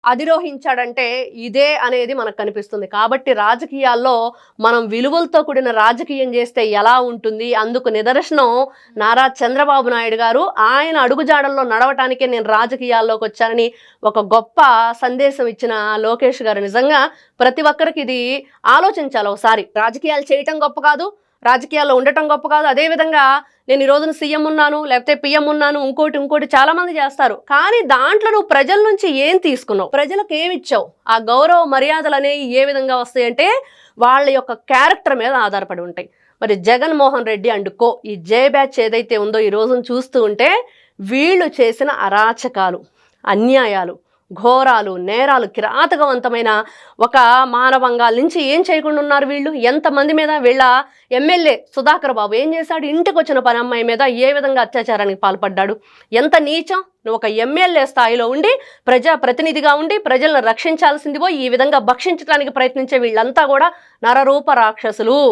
అధిరోహించాడంటే ఇదే అనేది మనకు కనిపిస్తుంది. కాబట్టి రాజకీయాల్లో మనం విలువలతో కూడిన రాజకీయం చేస్తే ఎలా ఉంటుంది, అందుకు నిదర్శనం నారా చంద్రబాబు నాయుడు గారు. ఆయన అడుగుజాడల్లో నడవటానికే నేను రాజకీయాల్లోకి వచ్చానని ఒక గొప్ప సందేశం ఇచ్చిన లోకేష్ గారు నిజంగా ప్రతి ఒక్కరికి ఇది ఆలోచించాలి ఒకసారి. రాజకీయాలు చేయటం గొప్ప కాదు, రాజకీయాల్లో ఉండటం గొప్ప కాదు. అదేవిధంగా నేను ఈ రోజున సీఎం ఉన్నాను, లేకపోతే పిఎం ఉన్నాను, ఇంకోటి చాలా మంది చేస్తారు. కానీ దాంట్లో నువ్వు ప్రజల నుంచి ఏం తీసుకున్నావు, ప్రజలకు ఏమి ఇచ్చావు, ఆ గౌరవ మర్యాదలు అనేవి ఏ విధంగా వస్తాయంటే వాళ్ళ యొక్క క్యారెక్టర్ మీద ఆధారపడి ఉంటాయి. మరి జగన్మోహన్ రెడ్డి అండ్ కో ఈ జే బ్యాచ్ ఏదైతే ఉందో ఈ రోజున చూస్తూ ఉంటే వీళ్ళు చేసిన అరాచకాలు, అన్యాయాలు, ఘోరాలు, నేరాలు, కిరాతకవంతమైన ఒక మానవంగాల నుంచి ఏం చేయకుండా ఉన్నారు వీళ్ళు. ఎంతమంది మీద వీళ్ళ ఎమ్మెల్యే సుధాకర్ బాబు ఏం చేశాడు, ఇంటికి వచ్చిన పని అమ్మాయి మీద ఏ విధంగా అత్యాచారానికి పాల్పడ్డాడు. ఎంత నీచం. నువ్వు ఒక ఎమ్మెల్యే స్థాయిలో ఉండి ప్రజాప్రతినిధిగా ఉండి ప్రజలను రక్షించాల్సింది పోయి ఈ విధంగా భక్షించడానికి ప్రయత్నించే వీళ్ళంతా కూడా నరరూప రాక్షసులు.